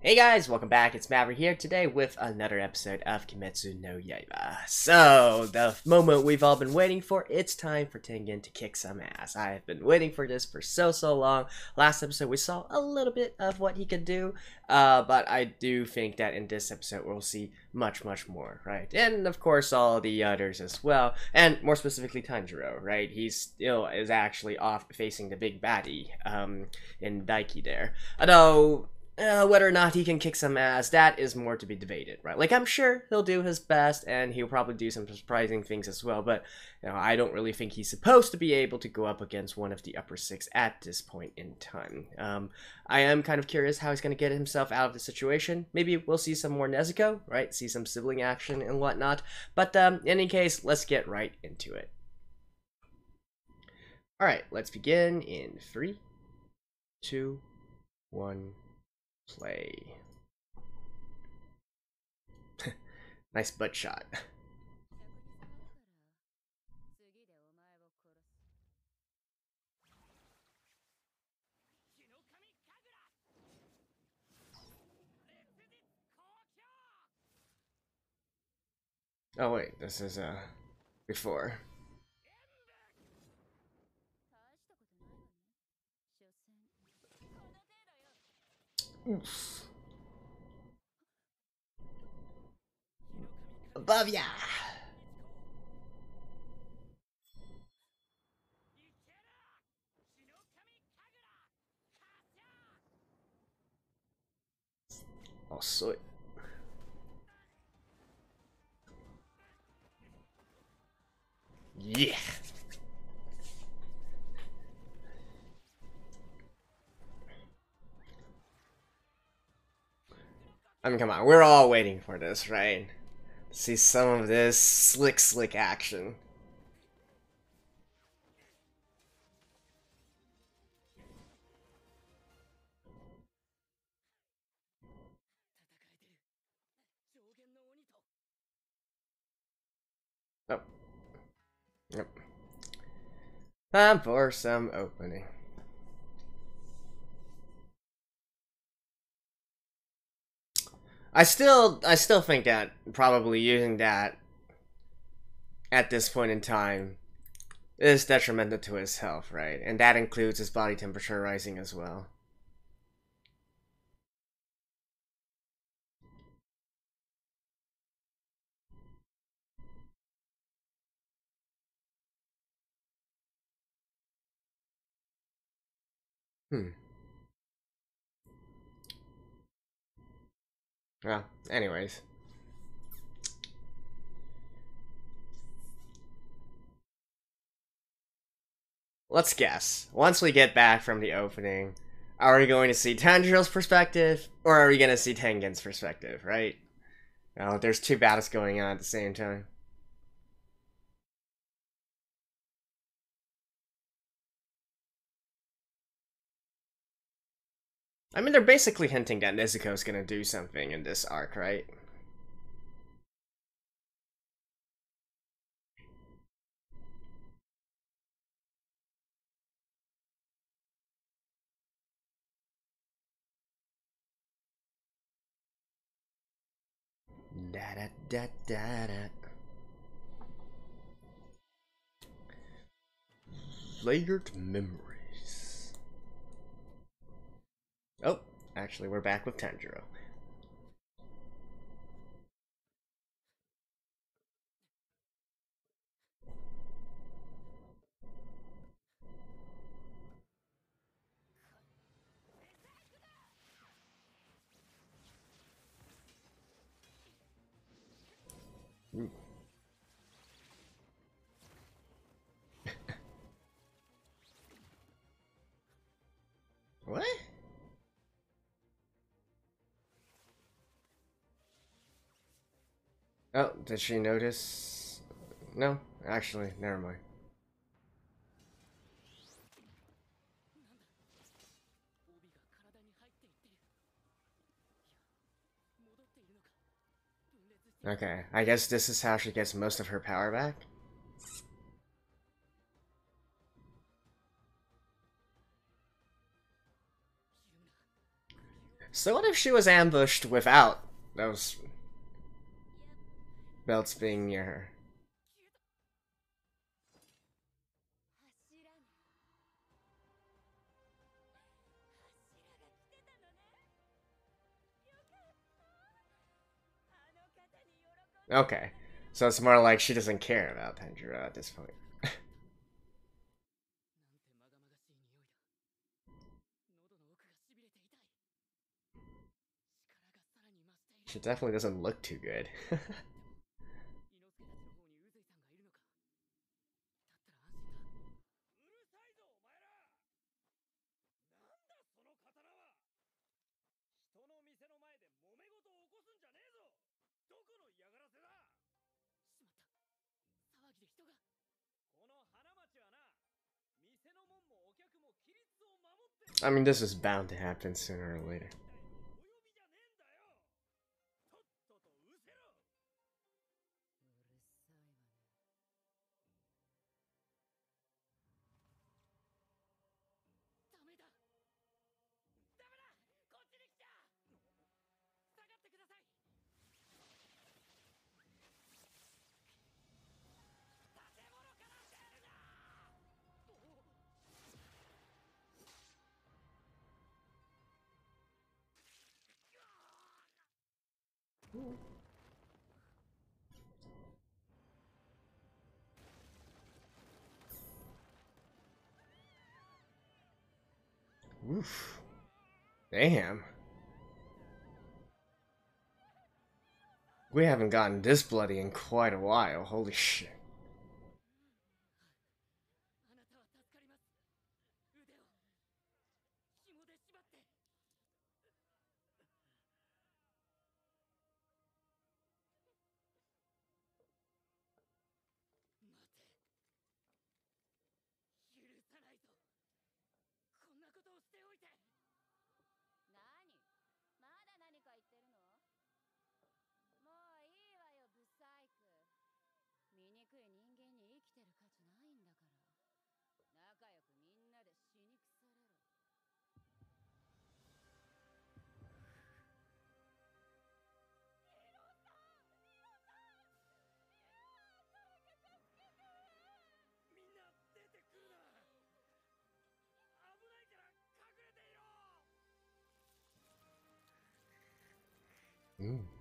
Hey guys, welcome back. It's Maverick here today with another episode of Kimetsu no Yaiba. So, the moment we've all been waiting for, it's time for Tengen to kick some ass. I have been waiting for this for so long. Last episode we saw a little bit of what he could do, but I do think that in this episode we'll see much more, right? And of course all the others as well, and more specifically Tanjiro, right? He's still is actually off facing the big baddie in Daki there. Although whether or not he can kick some ass, that is more to be debated, right? Like, I'm sure he'll do his best, and he'll probably do some surprising things as well, but, I don't really think he's supposed to be able to go up against one of the upper six at this point in time. I am kind of curious how he's going to get himself out of the situation. Maybe we'll see some more Nezuko, right? See some sibling action and whatnot. But, in any case, let's get right into it. Alright, let's begin in 3, 2, 1... play. Nice butt shot. Oh wait, this is before. Oof. Above ya! Oh, sweet. Yeah! I mean, come on, we're all waiting for this, right? See some of this slick action. Oh. Yep. Time for some opening. I still think that probably using that at this point in time is detrimental to his health, right? And that includes his body temperature rising as well. Well, anyways. Let's guess. Once we get back from the opening, are we going to see Tanjiro's perspective, or are we going to see Tengen's perspective, right? Well, there's two battles going on at the same time. I mean, they're basically hinting that Nezuko's gonna do something in this arc, right? Da da da da da. Layered memories. Oh, actually, we're back with Tanjiro. What? Oh, did she notice? No, actually, never mind. Okay, I guess this is how she gets most of her power back. So what if she was ambushed without those belts being near her? Okay, so it's more like she doesn't care about Tanjiro at this point. She definitely doesn't look too good. I mean, this is bound to happen sooner or later. Oof. Damn. We haven't gotten this bloody in quite a while. Holy shit. Mm.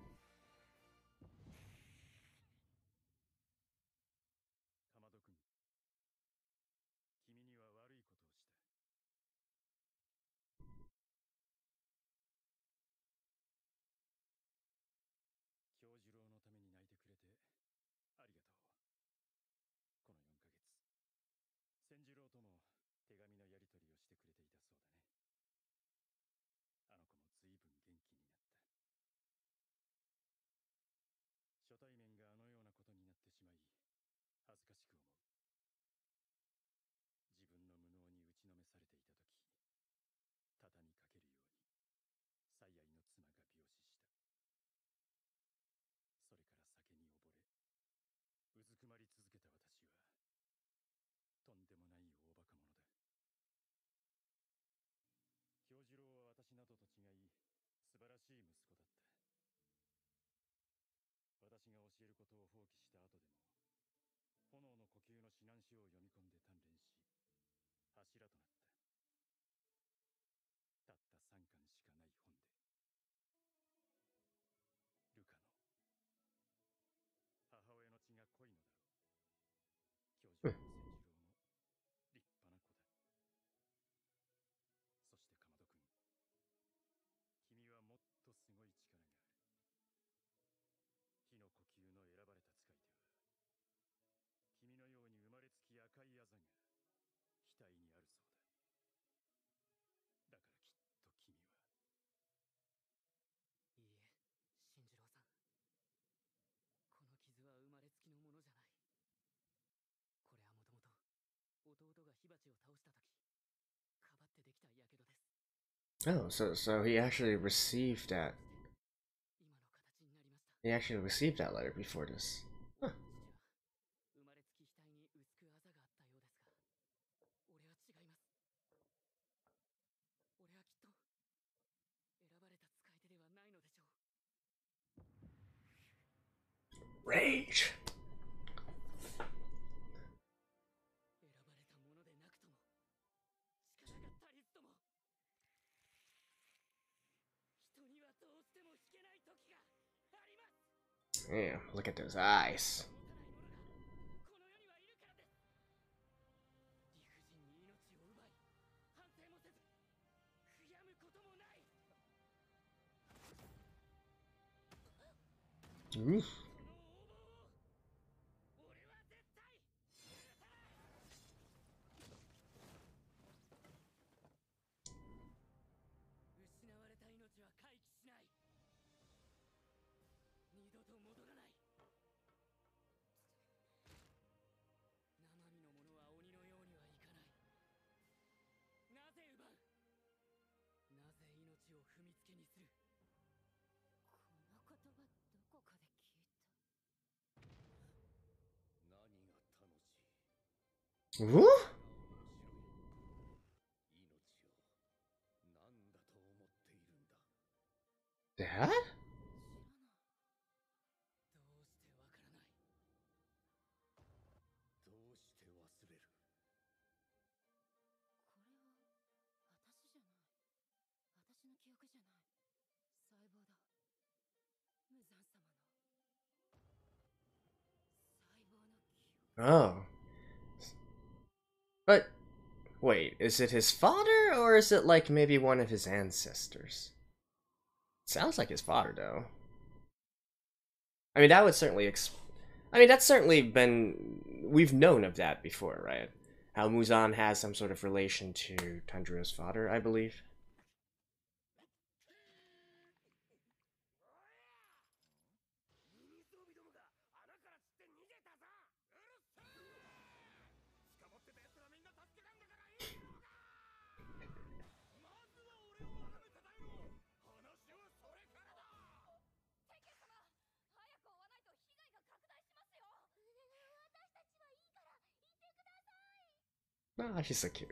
Oh, so he actually received that. He actually received that letter before this. Huh. Rage. Damn, look at those eyes. Oof. Woo? Dad? Oh. But, wait, is it his father, or is it like maybe one of his ancestors? Sounds like his father, though. I mean, that would certainly I mean, that's certainly been... We've known of that before, right? How Muzan has some sort of relation to Tanjiro's father, I believe. Ah, she's so cute.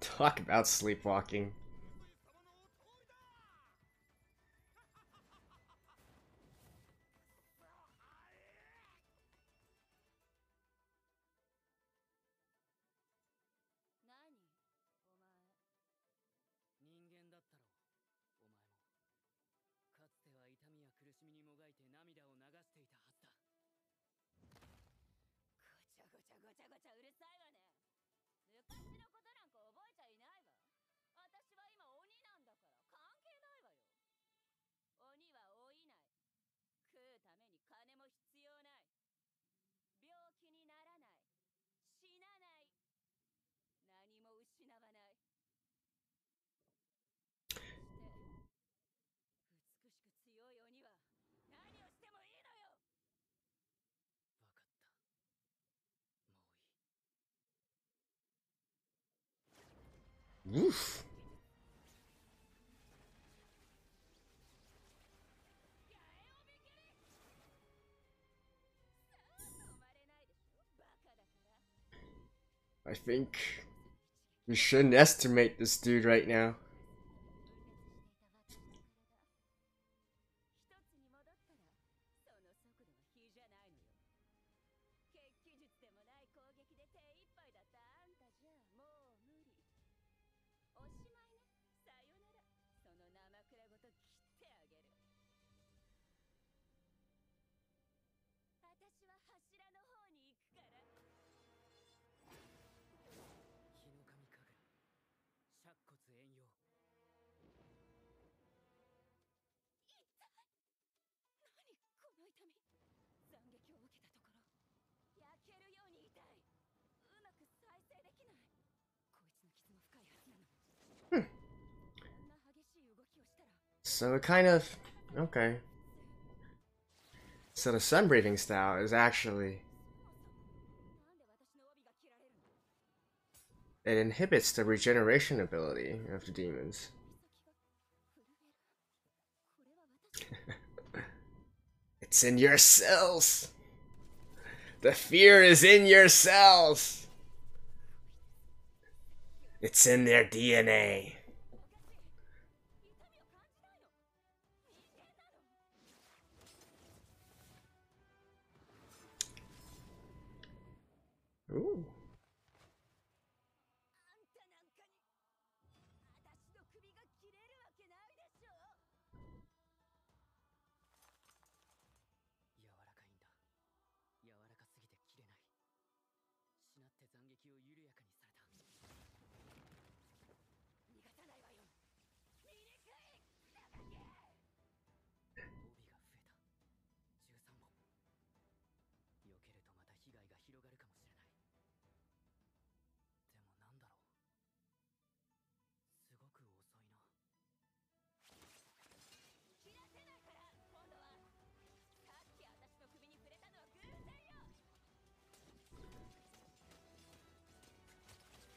Talk about sleepwalking. Oof. I think we shouldn't estimate this dude right now. So it kind of... okay. So the sun breathing style is actually... It inhibits the regeneration ability of the demons. It's in your cells! The fear is in your cells! It's in their DNA. Ooh.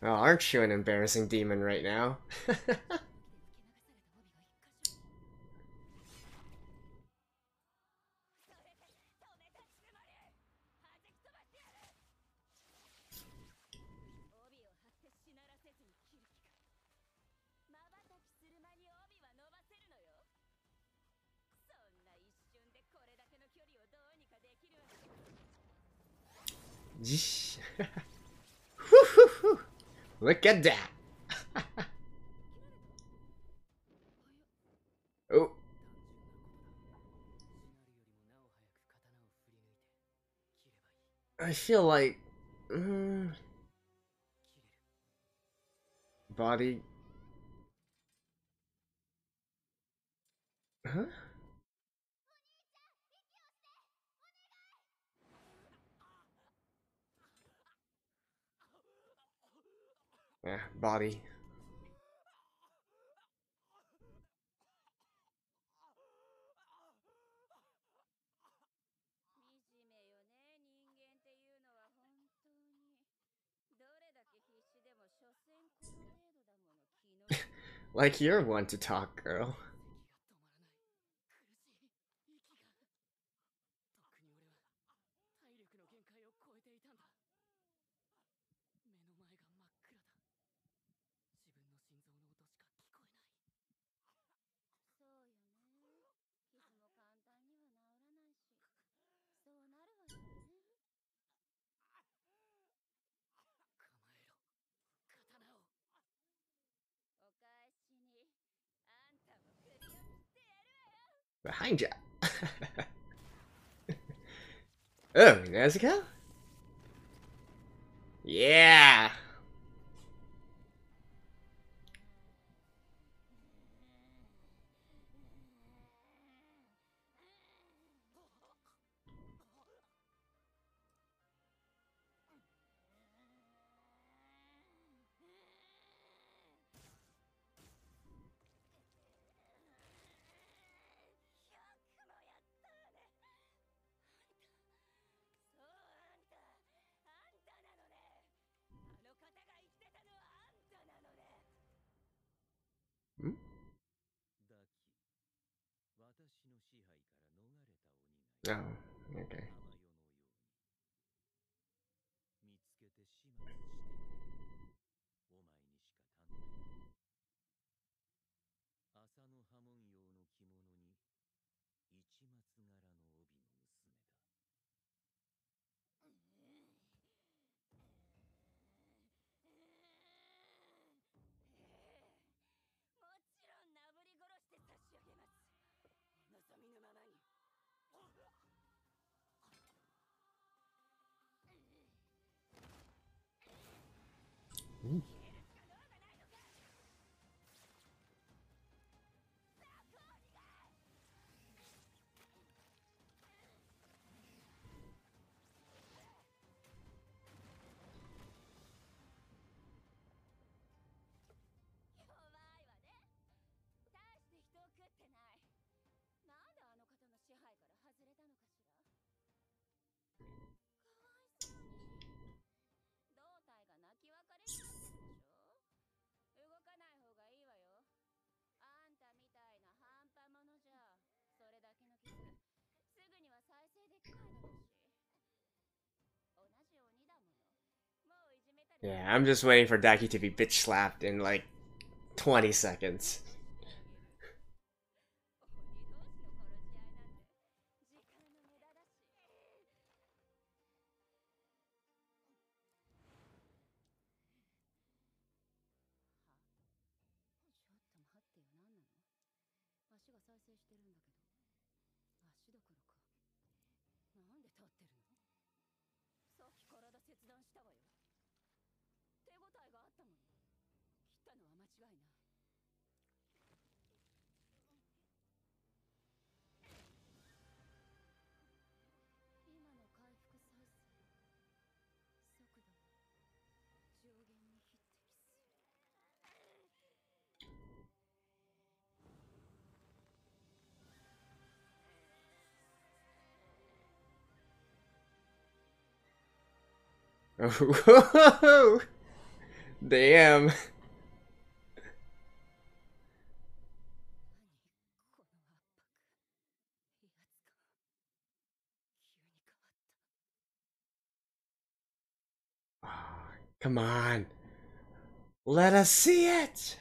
Oh, aren't you an embarrassing demon right now? Look at that. Oh. I feel like body. Huh? Yeah, body. Like you're one to talk, girl. Behind ya. Oh, Nezuko? Yeah. Hmm? Oh, okay. Ooh. Yeah, I'm just waiting for Daki to be bitch slapped in like 20 seconds. Oh, damn. Oh, come on. Let us see it.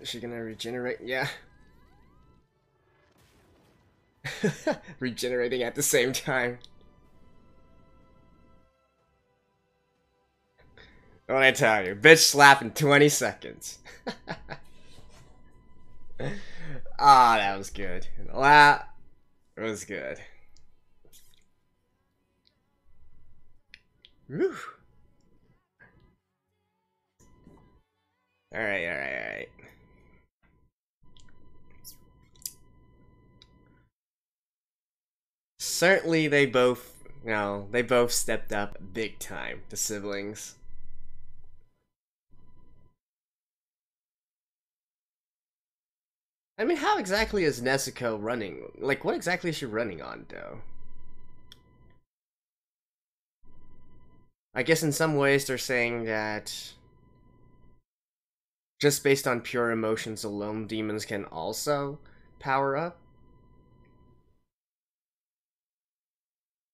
Is she gonna regenerate? Yeah. Regenerating at the same time. What I tell you, bitch slap in 20 seconds. Ah, that was good. That was good. Whew. Alright, alright, alright. Certainly they both, they both stepped up big time, the siblings. I mean, how exactly is Nezuko running? Like, what exactly is she running on, though? I guess in some ways they're saying that just based on pure emotions alone, demons can also power up.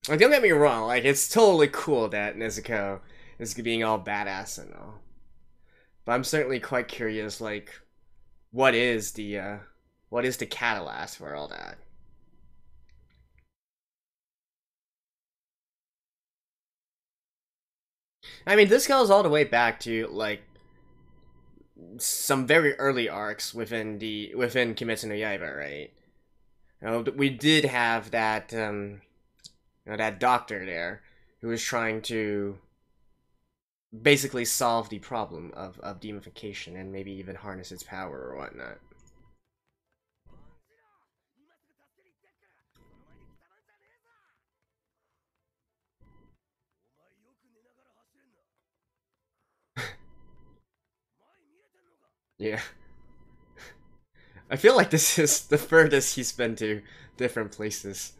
Like, don't get me wrong, like, it's totally cool that Nezuko is being all badass and all. But I'm certainly quite curious, like, what is the catalyst for all that? I mean, this goes all the way back to, like, some very early arcs within Kimetsu no Yaiba, right? We did have that that doctor there who was trying to basically solve the problem of demonification and maybe even harness its power or whatnot. Yeah. I feel like this is the furthest he's been to different places.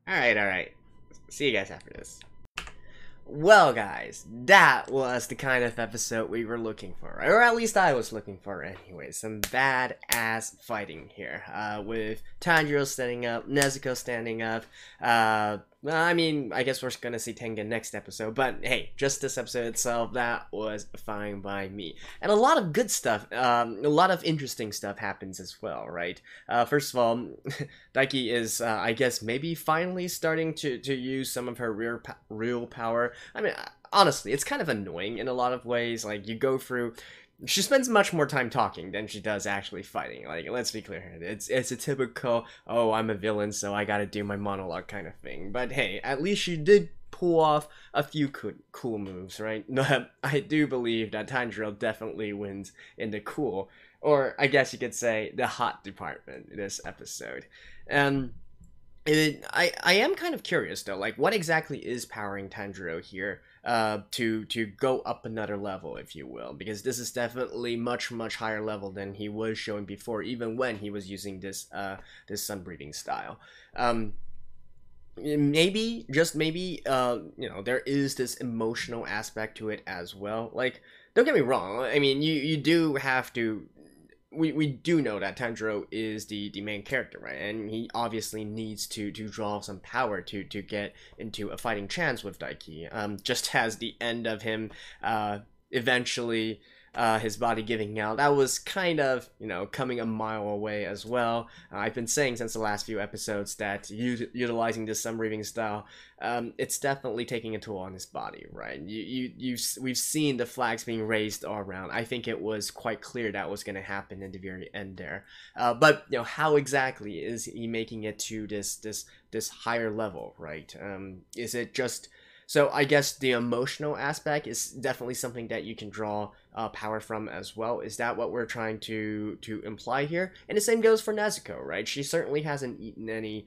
Alright. See you guys after this. Well, guys, that was the kind of episode we were looking for, or at least I was looking for anyway. Some badass fighting here, with Tanjiro standing up, Nezuko standing up, I mean, I guess we're gonna see Tengen next episode, but hey, just this episode itself, that was fine by me. And a lot of good stuff, a lot of interesting stuff happens as well, right? First of all, Daki is, I guess, maybe finally starting to use some of her real power. I mean, honestly, it's kind of annoying in a lot of ways. Like, you go through... She spends much more time talking than she does actually fighting. Like, let's be clear here. It's a typical, oh, I'm a villain, so I gotta do my monologue kind of thing. But hey, at least she did pull off a few cool moves, right? I do believe that Tanjiro definitely wins in the cool, or I guess you could say the hot department this episode. And I am kind of curious though, like what exactly is powering Tanjiro here to go up another level, if you will, because this is definitely much higher level than he was showing before, even when he was using this this sun breathing style. Maybe, just maybe, you know, there is this emotional aspect to it as well. Like, don't get me wrong, I mean, you do have to... We do know that Tanjiro is the main character, right? And he obviously needs to draw some power to get into a fighting chance with Daki. Just as the end of him eventually his body giving out, that was kind of, you know, coming a mile away as well. I've been saying since the last few episodes that utilizing this sun breathing style, it's definitely taking a toll on his body, right? We've seen the flags being raised all around. I think it was quite clear that was going to happen in the very end there. But you know, how exactly is he making it to this higher level, right? Is it just... So I guess the emotional aspect is definitely something that you can draw power from as well. Is that what we're trying to imply here? And the same goes for Nezuko, right? She certainly hasn't eaten any,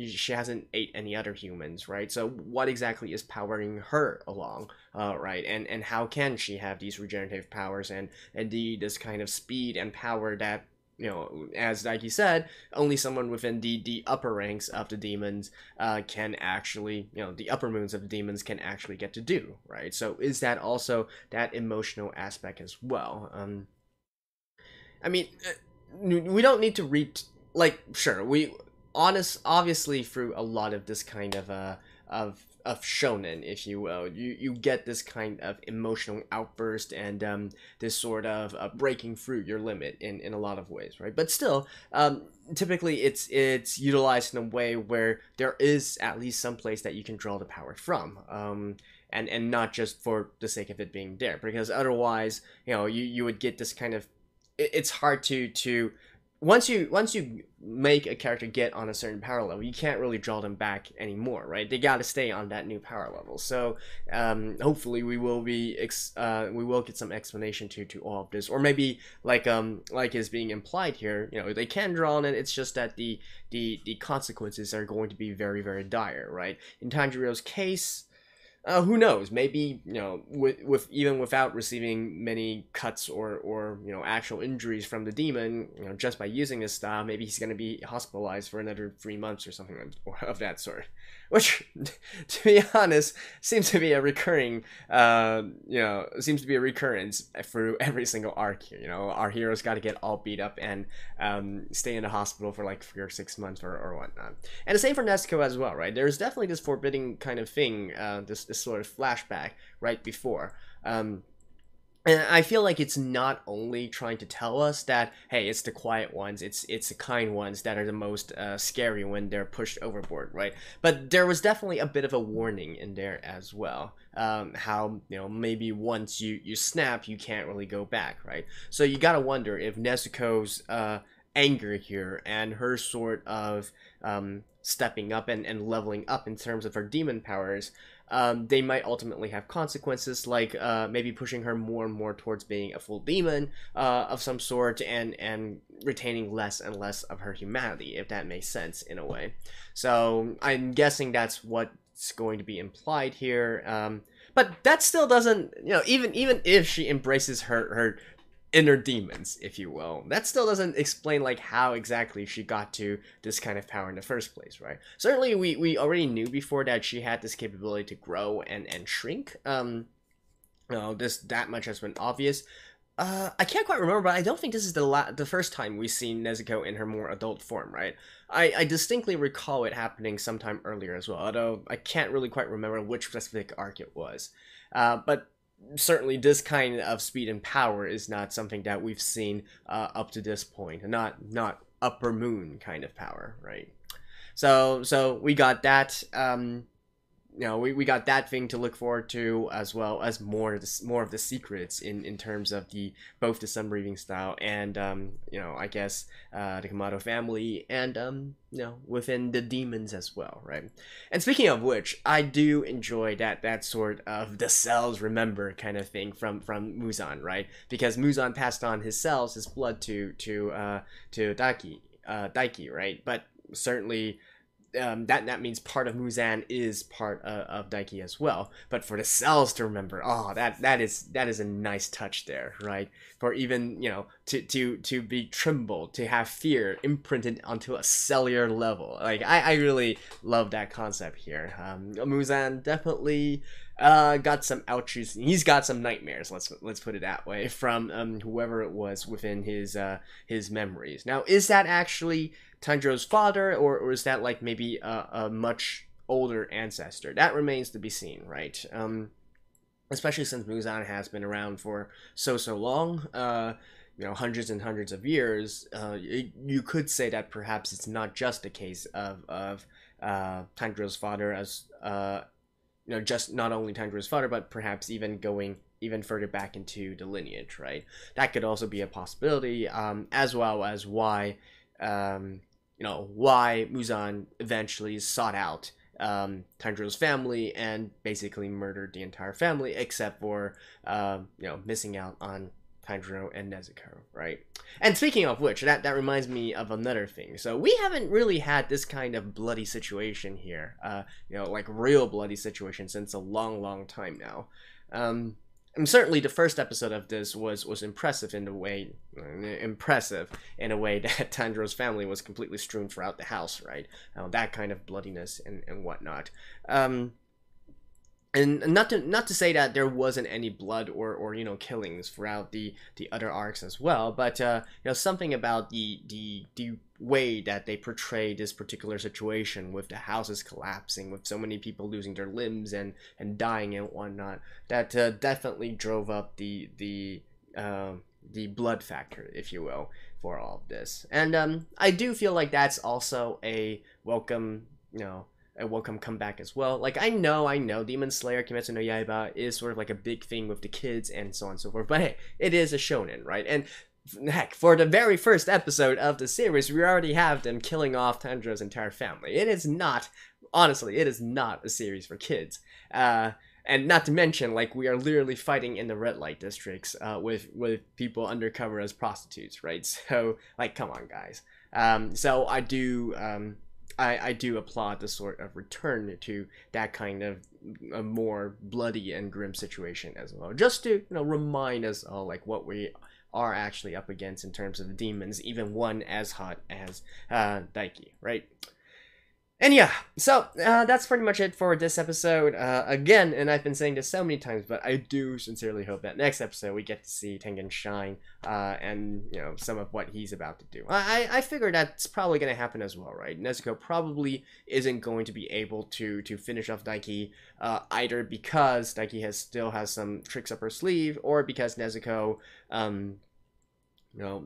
she hasn't ate any other humans, right? So what exactly is powering her along, right? And how can she have these regenerative powers and indeed this kind of speed and power that, you know, as Daki said, only someone within the upper ranks of the demons can actually, you know, the upper moons of the demons can actually get to do, right? So is that also that emotional aspect as well? I mean, we don't need to read, like, sure, obviously through a lot of this kind of shonen, if you will, you get this kind of emotional outburst and this sort of breaking through your limit in a lot of ways, right? But still, typically it's utilized in a way where there is at least some place that you can draw the power from, and not just for the sake of it being there, because otherwise, you know, you would get this kind of... It's hard to once you make a character get on a certain power level, you can't really draw them back anymore, right? They got to stay on that new power level. So hopefully we will get some explanation to all of this, or maybe like is being implied here, you know, they can draw on it. It's just that the consequences are going to be very dire, right? In Tanjiro's case, who knows? Maybe, you know, with even without receiving many cuts or you know, actual injuries from the demon, you know, just by using this style, maybe he's going to be hospitalized for another 3 months or something of that sort. Which, to be honest, seems to be a recurring, you know, seems to be a recurrence through every single arc here. You know, our heroes got to get all beat up and stay in the hospital for like 3 or 6 months or whatnot. And the same for Nezuko as well, right? There's definitely this forbidding kind of thing, this sort of flashback right before. And I feel like it's not only trying to tell us that, hey, it's the quiet ones, it's the kind ones that are the most scary when they're pushed overboard, right? But there was definitely a bit of a warning in there as well. How, you know, maybe once you snap, you can't really go back, right? So you gotta wonder if Nezuko's anger here and her sort of stepping up and leveling up in terms of her demon powers, they might ultimately have consequences, like maybe pushing her more and more towards being a full demon of some sort, and retaining less and less of her humanity, if that makes sense in a way. So I'm guessing that's what's going to be implied here. But that still doesn't, you know, even if she embraces her inner demons, if you will, that still doesn't explain like how exactly she got to this kind of power in the first place, right? Certainly we already knew before that she had this capability to grow and shrink. You know, that much has been obvious, I can't quite remember, but I don't think this is the first time we've seen Nezuko in her more adult form, right? I distinctly recall it happening sometime earlier as well, although I can't really quite remember which specific arc it was. But certainly this kind of speed and power is not something that we've seen up to this point. Not upper moon kind of power, right? So we got that. We got that thing to look forward to, as well as more of the secrets in terms of both the sun breathing style and I guess the Kamado family, and within the demons as well, right? And speaking of which, I do enjoy that sort of the cells remember kind of thing from Muzan, right? Because Muzan passed on his cells, his blood to Daki, right? But certainly that means part of Muzan is part of Daki as well. But for the cells to remember, that is a nice touch there, right? For even to be trembled, to have fear imprinted onto a cellular level. Like I really love that concept here. Muzan definitely got some ouchies. He's got some nightmares. Let's put it that way, from whoever it was within his memories. Now, is that actually Tanjiro's father, or is that like maybe a much older ancestor? That remains to be seen, right? Especially since Muzan has been around for so long, hundreds and hundreds of years. You could say that perhaps it's not just a case of Tanjiro's father as just not only Tanjiro's father, but perhaps even going even further back into the lineage, right? That could also be a possibility, as well as why Muzan eventually sought out Tanjiro's family and basically murdered the entire family, except for missing out on Tanjiro and Nezuko, right? And speaking of which, that reminds me of another thing. So we haven't really had this kind of bloody situation here, like real bloody situation, since a long time now. And certainly the first episode of this was impressive in a way that Tanjiro's family was completely strewn throughout the house, right? That kind of bloodiness and whatnot. And not to say that there wasn't any blood or killings throughout the other arcs as well, but something about the way that they portray this particular situation, with the houses collapsing, with so many people losing their limbs and dying and whatnot, that definitely drove up the blood factor, if you will, for all of this. And I do feel like that's also a welcome comeback as well. Like, I know Demon Slayer Kimetsu no Yaiba is sort of like a big thing with the kids and so on and so forth, but hey, it is a shonen, right? And heck, for the very first episode of the series, we already have them killing off Tanjiro's entire family. It is not a series for kids. And not to mention, like, we are literally fighting in the red light districts with people undercover as prostitutes, right? So, like, come on, guys. So I do applaud the sort of return to that kind of a more bloody and grim situation as well, just to remind us all like what we are actually up against in terms of the demons, even one as hot as Daki, right? And yeah, so that's pretty much it for this episode. Again, and I've been saying this so many times, but I do sincerely hope that next episode we get to see Tengen shine and some of what he's about to do. I figure that's probably going to happen as well, right? Nezuko probably isn't going to be able to finish off Daki, either because Daki still has some tricks up her sleeve, or because Nezuko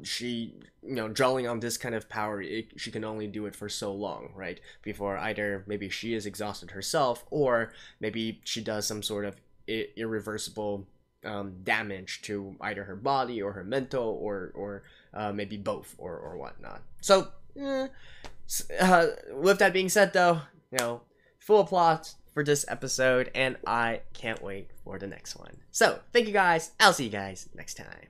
she, drawing on this kind of power, she can only do it for so long, right? Before either maybe she is exhausted herself, or maybe she does some sort of irreversible damage to either her body or her mental, or maybe both, or whatnot. So, with that being said, though, full applause for this episode, and I can't wait for the next one. So, thank you guys. I'll see you guys next time.